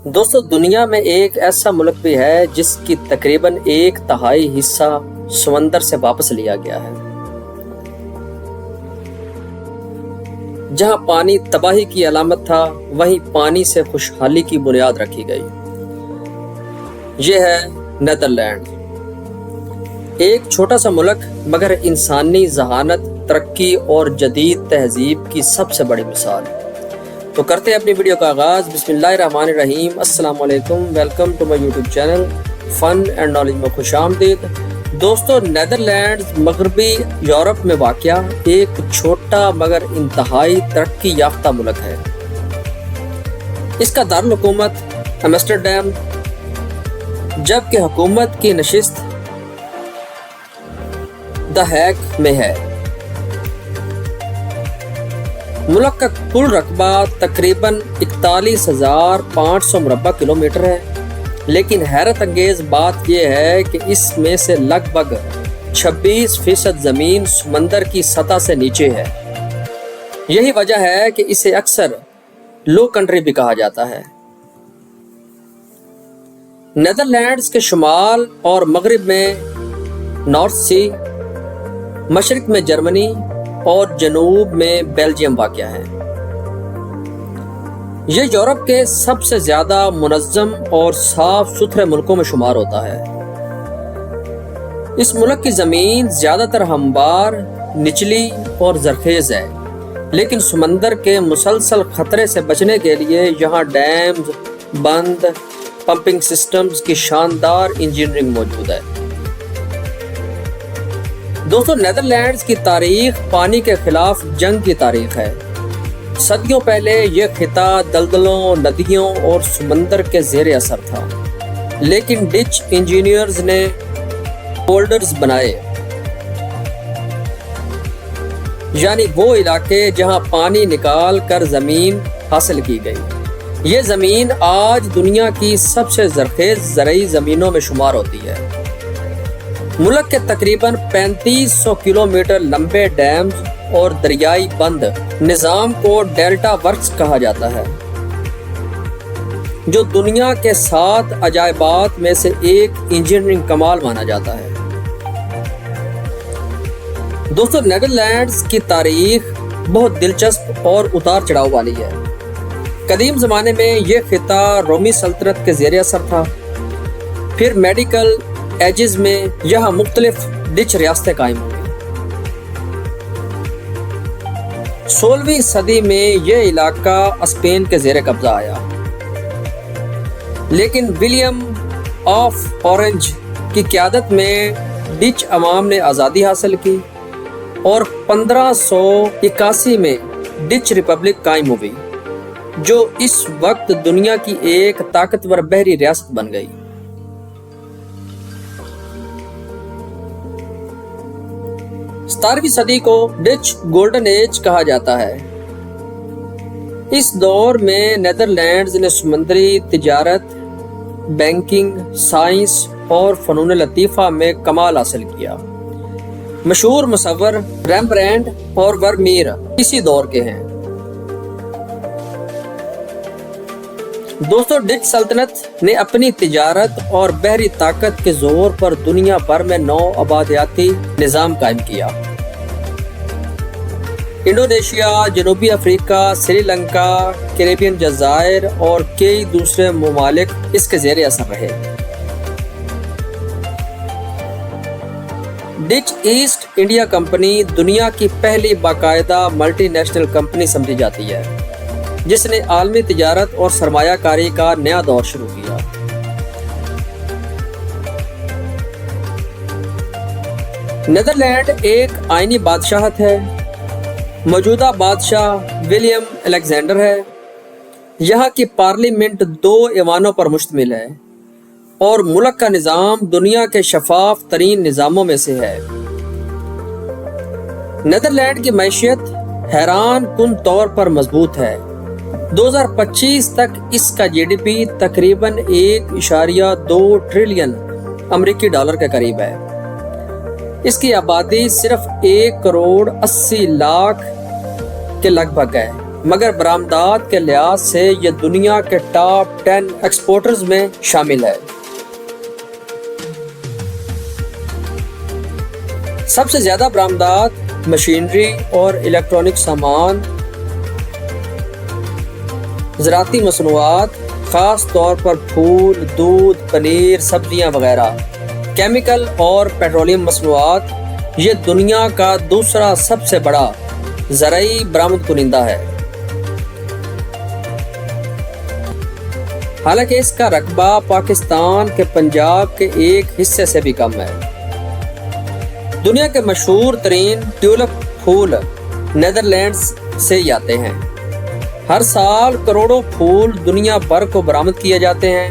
دوستو دنیا میں ایک ایسا ملک بھی ہے جس کی تقریباً 1/3 حصہ سمندر سے واپس لیا گیا ہے، جہاں پانی تباہی کی علامت تھا وہیں پانی سے خوشحالی کی بنیاد رکھی گئی۔ یہ ہے نیدرلینڈ، ایک چھوٹا سا ملک مگر انسانی ذہانت، ترقی اور جدید تہذیب کی سب سے بڑی مثال۔ تو کرتے ہیں اپنی ویڈیو کا آغاز۔ بسم اللہ الرحمن الرحیم۔ السلام علیکم، welcome to my YouTube channel fun and knowledge میں خوش آمدید۔ دوستو نیدرلینڈ مغربی یورپ میں واقع ایک چھوٹا مگر انتہائی ترقی یافتہ ملک ہے۔ اس کا دارالحکومت ایمسٹرڈیم جبکہ حکومت کی نشست دی ہیگ میں ہے۔ ملک کا کل رقبہ تقریباً 41,500 مربع کلومیٹر ہے، لیکن حیرت انگیز بات یہ ہے کہ اس میں سے لگ بھگ 26% زمین سمندر کی سطح سے نیچے ہے۔ یہی وجہ ہے کہ اسے اکثر لو کنٹری بھی کہا جاتا ہے۔ نیدرلینڈز کے شمال اور مغرب میں نارتھ سی، مشرق میں جرمنی اور جنوب میں بیلجیم واقع ہے۔ یہ یورپ کے سب سے زیادہ منظم اور صاف ستھرے ملکوں میں شمار ہوتا ہے۔ اس ملک کی زمین زیادہ تر ہموار، نچلی اور زرخیز ہے، لیکن سمندر کے مسلسل خطرے سے بچنے کے لیے یہاں ڈیمز، بند، پمپنگ سسٹمز کی شاندار انجینئرنگ موجود ہے۔ دوستو نیدرلینڈز کی تاریخ پانی کے خلاف جنگ کی تاریخ ہے۔ صدیوں پہلے یہ خطہ دلدلوں، ندیوں اور سمندر کے زیر اثر تھا، لیکن ڈچ انجینئرز نے پولڈرز بنائے، یعنی وہ علاقے جہاں پانی نکال کر زمین حاصل کی گئی۔ یہ زمین آج دنیا کی سب سے زرخیز زرعی زمینوں میں شمار ہوتی ہے۔ ملک کے تقریباً 3500 کلومیٹر لمبے ڈیمز اور دریائی بند نظام کو ڈیلٹا ورکس کہا جاتا ہے، جو دنیا کے 7 عجائبات میں سے ایک انجینئرنگ کمال مانا جاتا ہے۔ دوستو نیدرلینڈز کی تاریخ بہت دلچسپ اور اتار چڑھاؤ والی ہے۔ قدیم زمانے میں یہ خطہ رومی سلطنت کے زیر اثر تھا، پھر میڈیکل ایجز میں یہاں مختلف ڈچ ریاستیں قائم ہوئیں۔ 16ویں صدی میں یہ علاقہ اسپین کے زیر قبضہ آیا، لیکن ولیم آف اورنج کی قیادت میں ڈچ عوام نے آزادی حاصل کی اور 1581 میں ڈچ ریپبلک قائم ہوئی، جو اس وقت دنیا کی ایک طاقتور بحری ریاست بن گئی۔ 17ویں صدی کو ڈچ گولڈن ایج کہا جاتا ہے۔ اس دور میں نیدرلینڈز نے سمندری تجارت، بینکنگ، سائنس اور فنون لطیفہ میں کمال حاصل کیا۔ مشہور مصور ریمبرینڈ اور ورمیر اسی دور کے ہیں۔ دوستو ڈچ سلطنت نے اپنی تجارت اور بحری طاقت کے زور پر دنیا بھر میں نو آبادیاتی نظام قائم کیا۔ انڈونیشیا، جنوبی افریقہ، سری لنکا، کیریبین جزائر اور کئی دوسرے ممالک اس کے زیر اثر رہے۔ ڈچ ایسٹ انڈیا کمپنی دنیا کی پہلی باقاعدہ ملٹی نیشنل کمپنی سمجھی جاتی ہے، جس نے عالمی تجارت اور سرمایہ کاری کا نیا دور شروع کیا۔ نیدرلینڈ ایک آئینی بادشاہت ہے۔ موجودہ بادشاہ ولیم الیگزینڈر ہے۔ یہاں کی پارلیمنٹ 2 ایوانوں پر مشتمل ہے اور ملک کا نظام دنیا کے شفاف ترین نظاموں میں سے ہے۔ نیدرلینڈ کی معیشت حیران کن طور پر مضبوط ہے۔ 2025 تک اس کا GDP تقریباً 1.2 ٹریلین امریکی ڈالر کے قریب ہے۔ اس کی آبادی صرف 1.80 کروڑ کے لگ بھگ ہے، مگر برآمدات کے لحاظ سے یہ دنیا کے ٹاپ 10 ایکسپورٹرز میں شامل ہے۔ سب سے زیادہ برآمدات مشینری اور الیکٹرانک سامان، زراعتی مصنوعات خاص طور پر پھول، دودھ، پنیر، سبزیاں وغیرہ، کیمیکل اور پیٹرولیم مصنوعات، یہ دنیا کا دوسرا سب سے بڑا زرعی برآمد کنندہ ہے۔ حالانکہ اس کا رقبہ پاکستان کے پنجاب کے ایک حصے سے بھی کم ہے۔ دنیا کے مشہور ترین ٹیولپ پھول نیدرلینڈز سے ہی آتے ہیں۔ ہر سال کروڑوں پھول دنیا بھر کو برآمد کیے جاتے ہیں۔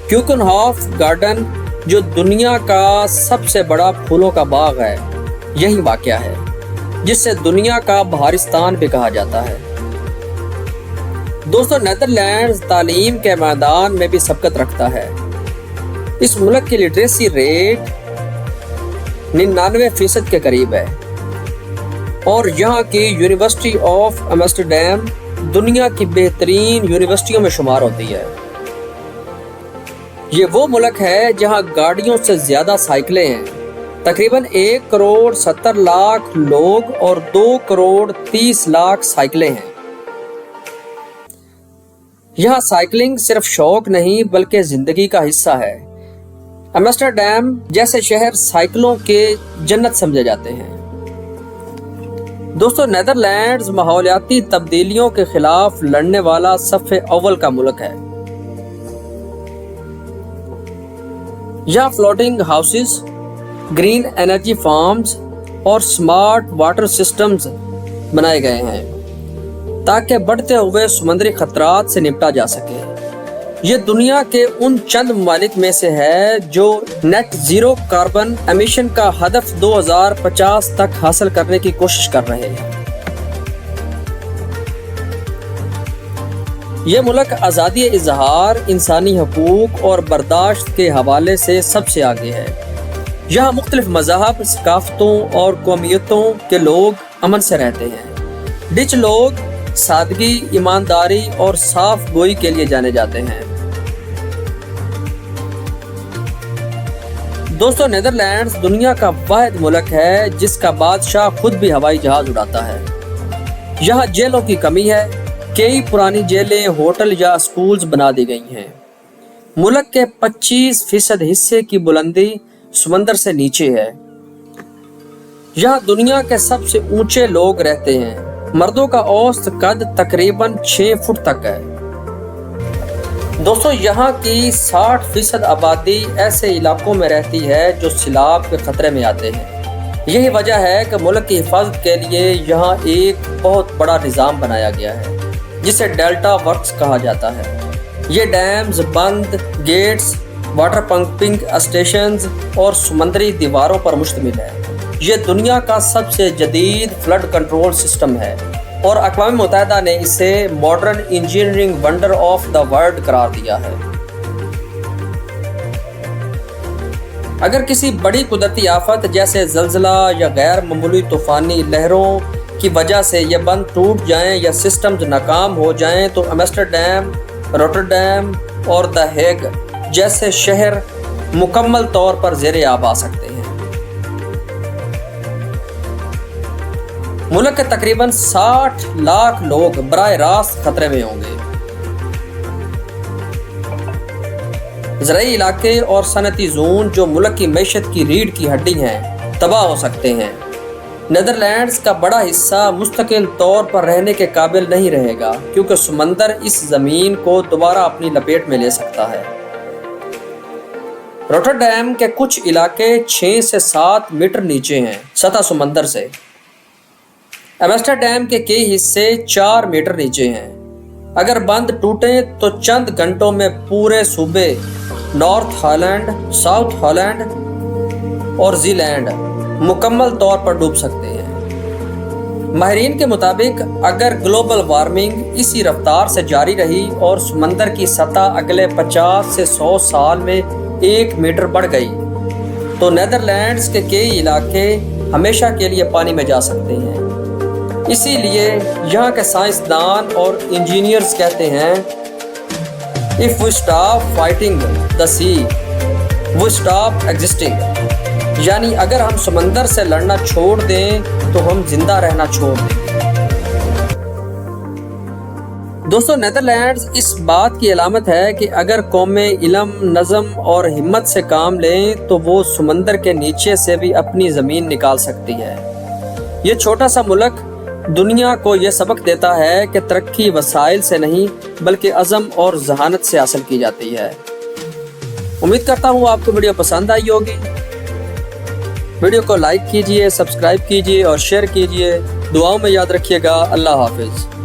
کیوکنہاف گارڈن، جو دنیا کا سب سے بڑا پھولوں کا باغ ہے، یہی واقع ہے، جس سے دنیا کا بہارستان بھی کہا جاتا ہے۔ دوستو، نیدرلینڈز تعلیم کے میدان میں بھی سبقت رکھتا ہے۔ اس ملک کی لٹریسی ریٹ 99% کے قریب ہے، اور یہاں کی یونیورسٹی آف ایمسٹرڈیم دنیا کی بہترین یونیورسٹیوں میں شمار ہوتی ہے۔ یہ وہ ملک ہے جہاں گاڑیوں سے زیادہ سائیکلیں ہیں۔ تقریباً 1 کروڑ 70 لاکھ لوگ اور 2 کروڑ 30 لاکھ سائیکلیں ہیں۔ یہاں سائیکلنگ صرف شوق نہیں بلکہ زندگی کا حصہ ہے۔ ایمسٹرڈیم جیسے شہر سائیکلوں کے جنت سمجھے جاتے ہیں۔ دوستو، نیدرلینڈز ماحولیاتی تبدیلیوں کے خلاف لڑنے والا صف اول کا ملک ہے۔ یہاں floating houses, green energy farms اور سمارٹ واٹر سسٹمز بنائے گئے ہیں تاکہ بڑھتے ہوئے سمندری خطرات سے نپٹا جا سکے۔ یہ دنیا کے ان چند ممالک میں سے ہے جو نیٹ زیرو کاربن ایمیشن کا ہدف 2050 تک حاصل کرنے کی کوشش کر رہے ہیں۔ یہ ملک آزادی اظہار، انسانی حقوق اور برداشت کے حوالے سے سب سے آگے ہے۔ یہاں مختلف مذاہب، ثقافتوں اور قومیتوں کے لوگ امن سے رہتے ہیں۔ ڈچ لوگ سادگی، ایمانداری اور صاف گوئی کے لیے جانے جاتے ہیں۔ دوستو، نیدرلینڈز دنیا کا واحد ملک ہے جس کا بادشاہ خود بھی ہوائی جہاز اڑاتا ہے۔ یہاں جیلوں کی کمی ہے۔ کئی پرانی جیلیں، ہوٹل یا اسکولز بنا دی گئی ہیں۔ ملک کے 25% حصے کی بلندی سمندر سے نیچے ہے۔ یہاں دنیا کے سب سے اونچے لوگ رہتے ہیں۔ مردوں کا اوسط قد تقریباً 6 فٹ تک ہے۔ دوستو، یہاں کی 60% آبادی ایسے علاقوں میں رہتی ہے جو سیلاب کے خطرے میں آتے ہیں۔ یہی وجہ ہے کہ ملک کی حفاظت کے لیے یہاں ایک بہت بڑا نظام بنایا گیا ہے جسے ڈیلٹا ورکس کہا جاتا ہے۔ یہ ڈیمز، بند، گیٹس، واٹر پمپنگ اسٹیشنز اور سمندری دیواروں پر مشتمل ہے۔ یہ دنیا کا سب سے جدید فلڈ کنٹرول سسٹم ہے اور اقوام متحدہ نے اسے modern engineering wonder of the world قرار دیا ہے۔ اگر کسی بڑی قدرتی آفت جیسے زلزلہ یا غیر معمولی طوفانی لہروں کی وجہ سے یہ بند ٹوٹ جائیں یا سسٹمز ناکام ہو جائیں تو ایمسٹرڈیم، روٹرڈیم اور دا ہیگ جیسے شہر مکمل طور پر زیر آب آ سکتے ہیں۔ ملک کے تقریباً 60 لاکھ لوگ براہ راست خطرے میں ہوں گے۔ زرعی علاقے اور صنعتی زون جو ملک کی معیشت کی ریڑھ کی ہڈی ہیں تباہ ہو سکتے ہیں۔ نیدرلینڈز کا بڑا حصہ مستقل طور پر رہنے کے قابل نہیں رہے گا کیونکہ سمندر اس زمین کو دوبارہ اپنی لپیٹ میں لے سکتا ہے۔ روٹرڈیم کے کچھ علاقے 6 سے 7 میٹر نیچے ہیں سطح سمندر سے۔ ایمسٹرڈیم کے کئی حصے 4 میٹر نیچے ہیں۔ اگر بند ٹوٹیں تو چند گھنٹوں میں پورے صوبے نارتھ ہالینڈ، ساؤتھ ہالینڈ اور زیلینڈ مکمل طور پر ڈوب سکتے ہیں۔ ماہرین کے مطابق اگر گلوبل وارمنگ اسی رفتار سے جاری رہی اور سمندر کی سطح اگلے 50 سے 100 سال میں 1 میٹر بڑھ گئی تو نیدرلینڈز کے کئی علاقے ہمیشہ کے لیے پانی میں جا سکتے ہیں۔ اسی لیے یہاں کے سائنسدان اور انجینئرز کہتے ہیں if we stop fighting the sea we stop existing، یعنی اگر ہم سمندر سے لڑنا چھوڑ دیں تو ہم زندہ رہنا چھوڑ دیں۔ دوستو، نیدرلینڈز اس بات کی علامت ہے کہ اگر قومیں علم، نظم اور ہمت سے کام لیں تو وہ سمندر کے نیچے سے بھی اپنی زمین نکال سکتی ہے۔ یہ چھوٹا سا ملک دنیا کو یہ سبق دیتا ہے کہ ترقی وسائل سے نہیں بلکہ عزم اور ذہانت سے حاصل کی جاتی ہے۔ امید کرتا ہوں آپ کو ویڈیو پسند آئی ہوگی۔ ویڈیو کو لائک کیجئے، سبسکرائب کیجئے اور شیئر کیجئے۔ دعاؤں میں یاد رکھیے گا۔ اللہ حافظ۔